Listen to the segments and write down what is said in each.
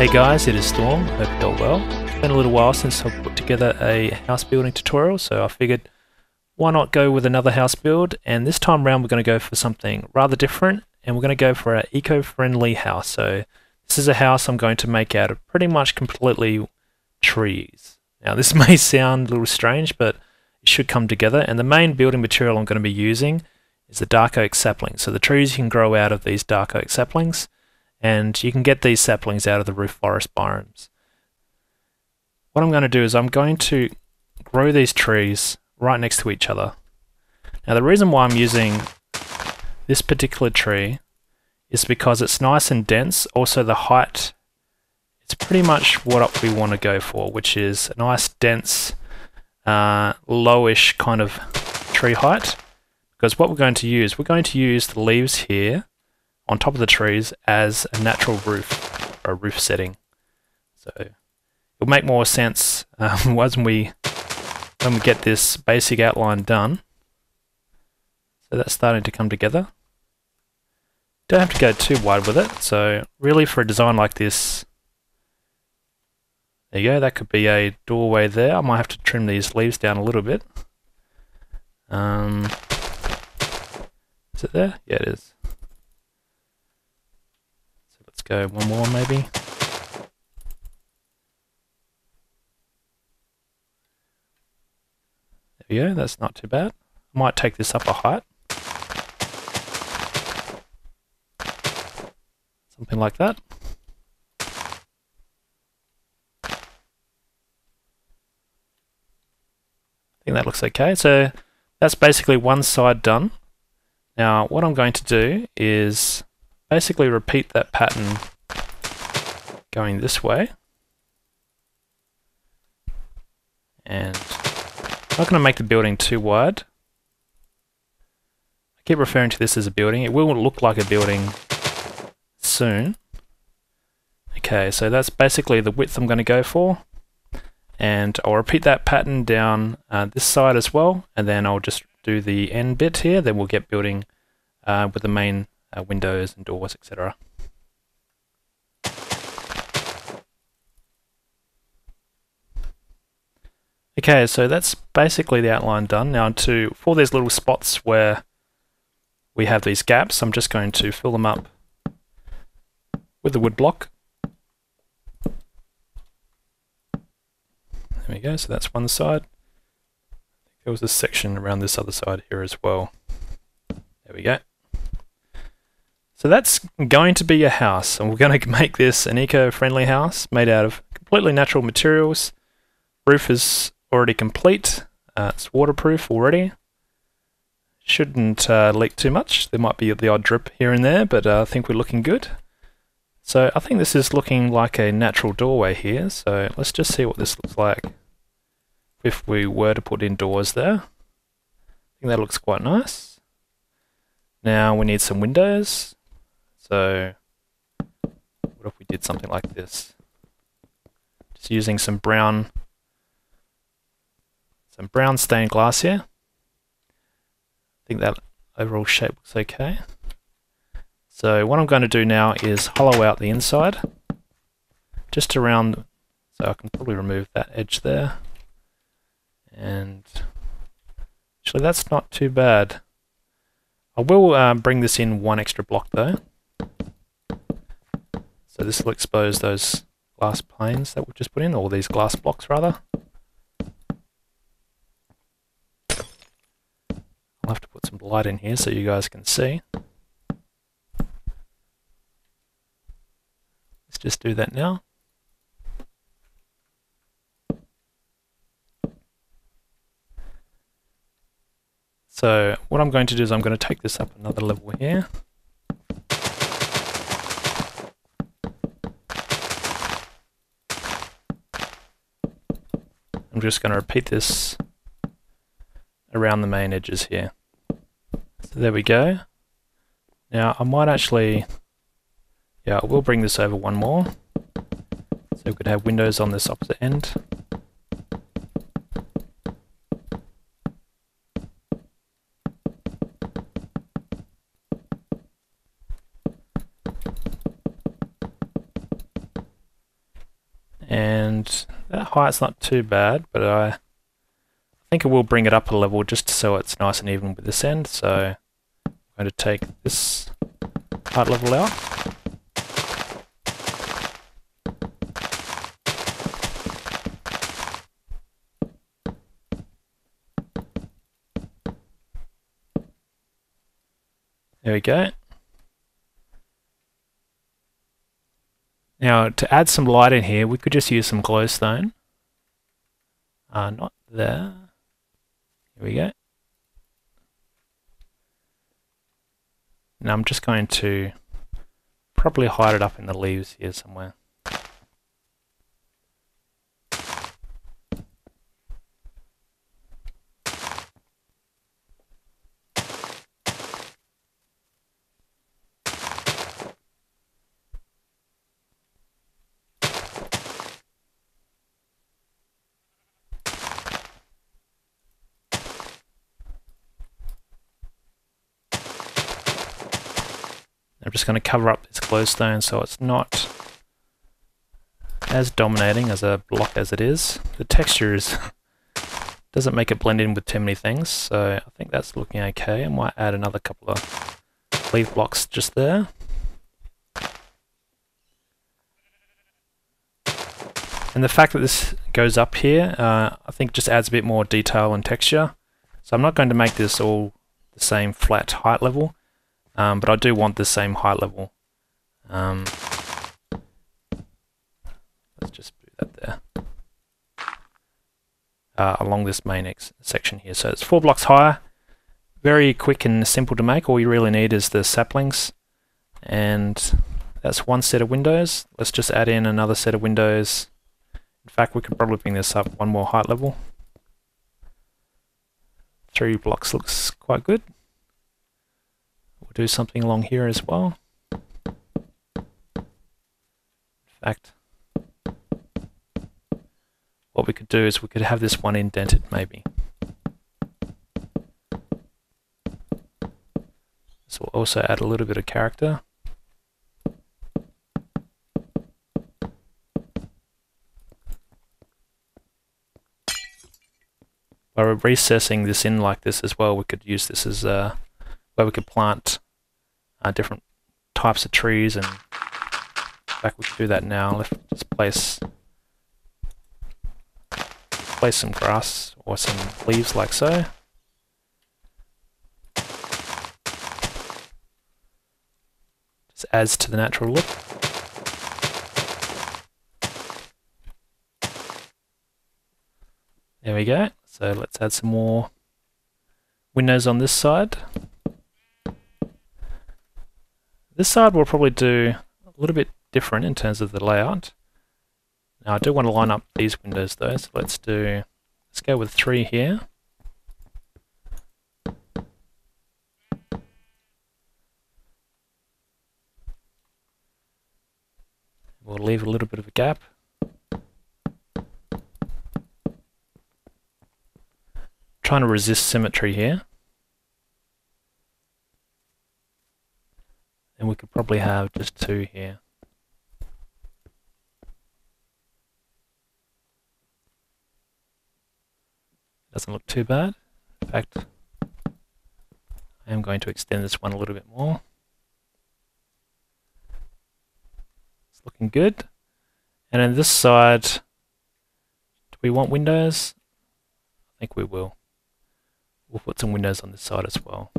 Hey guys, it is Storm, hope you're well. It's been a little while since I've put together a house building tutorial, so I figured why not go with another house build, and this time around we're going to go for something rather different, and we're going to go for an eco-friendly house. So this is a house I'm going to make out of pretty much completely trees. Now this may sound a little strange, but it should come together, and the main building material I'm going to be using is the dark oak sapling. So the trees you can grow out of these dark oak saplings, and you can get these saplings out of the roof forest biomes. What I'm going to do is I'm going to grow these trees right next to each other. Now the reason why I'm using this particular tree is because it's nice and dense. Also the height, it's pretty much what we want to go for, which is a nice dense lowish kind of tree height. Because what we're going to use the leaves here on top of the trees as a natural roof, or a roof setting. So it'll make more sense when we get this basic outline done. So that's starting to come together. Don't have to go too wide with it. So really for a design like this, there you go, that could be a doorway there. I might have to trim these leaves down a little bit. Is it there? Yeah, it is. So let's go one more maybe. There we go, that's not too bad. I might take this up a height. Something like that. I think that looks okay. So that's basically one side done. Now what I'm going to do is basically repeat that pattern going this way. And I'm not going to make the building too wide. I keep referring to this as a building. It will look like a building soon. Okay, so that's basically the width I'm going to go for. And I'll repeat that pattern down this side as well, and then I'll just do the end bit here, then we'll get building with the main windows and doors, etc. Okay, so that's basically the outline done. Now for these little spots where we have these gaps, I'm just going to fill them up with the wood block. There we go, so that's one side. There was a section around this other side here as well. There we go. So that's going to be a house, and we're going to make this an eco-friendly house made out of completely natural materials. Roof is already complete. It's waterproof already. Shouldn't leak too much. There might be the odd drip here and there, but I think we're looking good. So I think this is looking like a natural doorway here, so let's just see what this looks like if we were to put in doors there. I think that looks quite nice. Now we need some windows. So what if we did something like this? Just using some brown stained glass here. I think that overall shape looks okay. So what I'm going to do now is hollow out the inside, just around, so I can probably remove that edge there. And actually that's not too bad. I will bring this in one extra block though. So this will expose those glass planes that we've just put in, or these glass blocks rather. I'll have to put some light in here so you guys can see. Let's just do that now. So what I'm going to do is I'm going to take this up another level here. I'm just going to repeat this around the main edges here. So there we go. Now I might actually, I will bring this over one more. So we could have windows on this opposite end. And that height's not too bad, but I think I will bring it up a level just so it's nice and even with this end. So I'm going to take this height level out. There we go. Now to add some light in here, we could just use some glowstone. Not there. Here we go. Now I'm just going to probably hide it up in the leaves here somewhere. I'm just going to cover up this glowstone so it's not as dominating as a block as it is. The texture doesn't make it blend in with too many things, so I think that's looking okay. I might add another couple of leaf blocks just there. And the fact that this goes up here, I think just adds a bit more detail and texture. So I'm not going to make this all the same flat height level. But I do want the same height level. Let's just do that there. Along this main section here. So it's 4 blocks high. Very quick and simple to make. All you really need is the saplings. And that's one set of windows. Let's just add in another set of windows. In fact, we could probably bring this up one more height level. 3 blocks looks quite good. We'll do something along here as well. In fact, what we could do is we could have this one indented maybe. This will also add a little bit of character. By recessing this in like this as well, we could use this as where we could plant different types of trees, and in fact we can do that now. Let's just place some grass or some leaves like so. Just adds to the natural look. There we go. So let's add some more windows on this side. This side we'll probably do a little bit different in terms of the layout. Now I do want to line up these windows though, so let's go with 3 here. We'll leave a little bit of a gap. Trying to resist symmetry here. And we could probably have just 2 here. Doesn't look too bad. In fact, I am going to extend this one a little bit more. It's looking good. And on this side, do we want windows? I think we will. We'll put some windows on this side as well.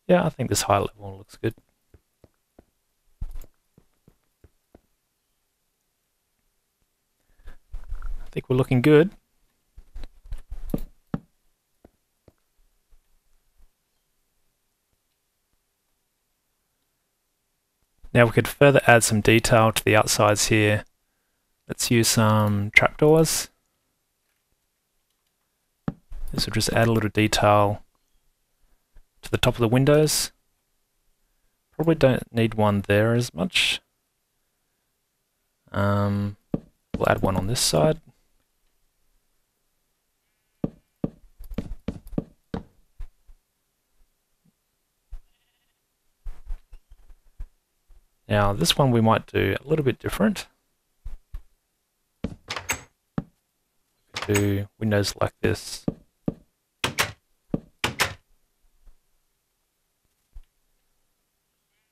Yeah, I think this high level looks good. I think we're looking good. Now we could further add some detail to the outsides here. Let's use some trapdoors. This will just add a little detail to the top of the windows. Probably don't need one there as much. We'll add one on this side. Now this one we might do a little bit different. Do windows like this.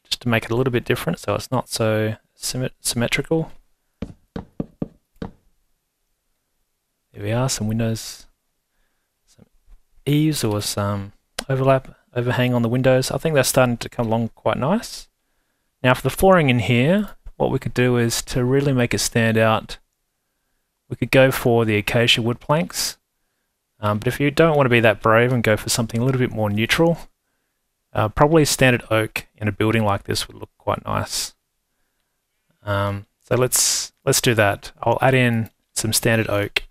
Just to make it a little bit different so it's not so symmetrical. There we are, some windows, some eaves or some overhang on the windows. I think they're starting to come along quite nice. Now for the flooring in here, what we could do is to really make it stand out, we could go for the acacia wood planks. But if you don't want to be that brave and go for something a little bit more neutral, probably standard oak in a building like this would look quite nice. So let's do that. I'll add in some standard oak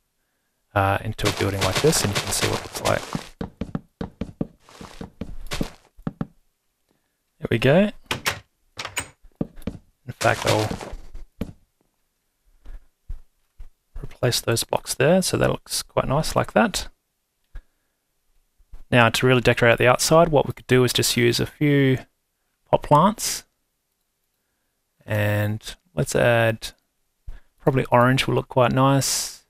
into a building like this, and you can see what it looks like. There we go. In fact, I'll replace those blocks there, so that looks quite nice like that. Now to really decorate the outside, what we could do is just use a few pot plants, and let's add, probably orange will look quite nice,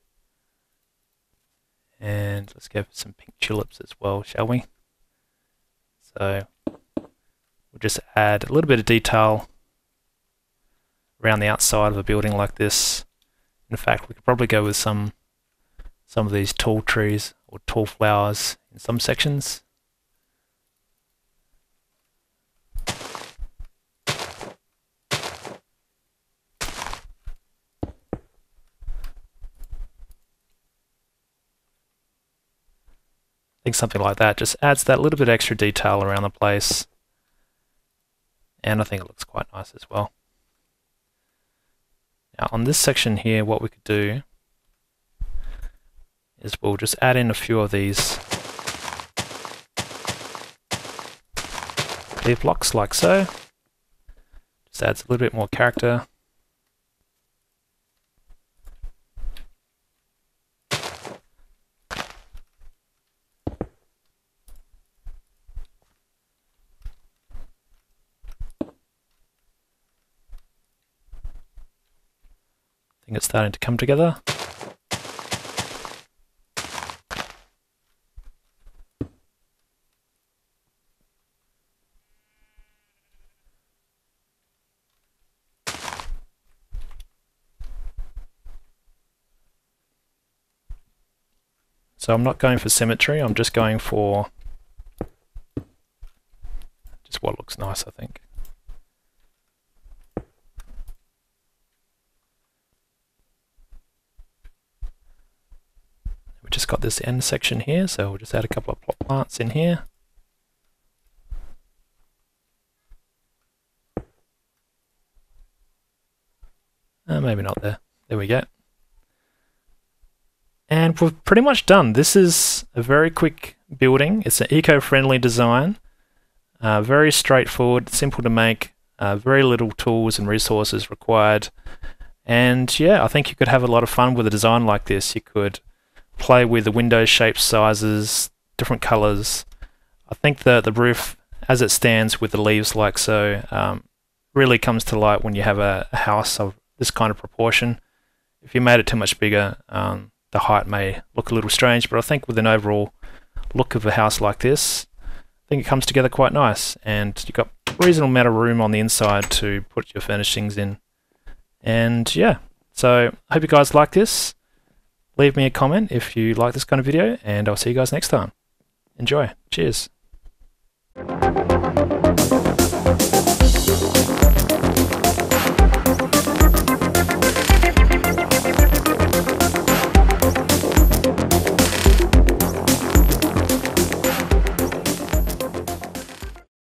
and let's go for some pink tulips as well, shall we? So we'll just add a little bit of detail around the outside of a building like this. In fact, we could probably go with some of these tall trees or tall flowers in some sections. I think something like that just adds that little bit extra detail around the place, and I think it looks quite nice as well. Now on this section here, what we could do is we'll just add in a few of these clear blocks like so. Just adds a little bit more character. I think it's starting to come together. So I'm not going for symmetry, I'm just going for just what looks nice, I think. We've just got this end section here, so we'll just add a couple of plot plants in here. Maybe not there. There we go. And we've pretty much done. This is a very quick building. It's an eco-friendly design. Very straightforward, simple to make, very little tools and resources required. And yeah, I think you could have a lot of fun with a design like this. You could play with the window shapes, sizes, different colors. I think the roof, as it stands with the leaves like so, really comes to light when you have a house of this kind of proportion. If you made it too much bigger, the height may look a little strange, but I think with an overall look of a house like this, I think it comes together quite nice, and you've got a reasonable amount of room on the inside to put your furnishings in. And yeah, so I hope you guys like this. Leave me a comment if you like this kind of video, and I'll see you guys next time. Enjoy. Cheers.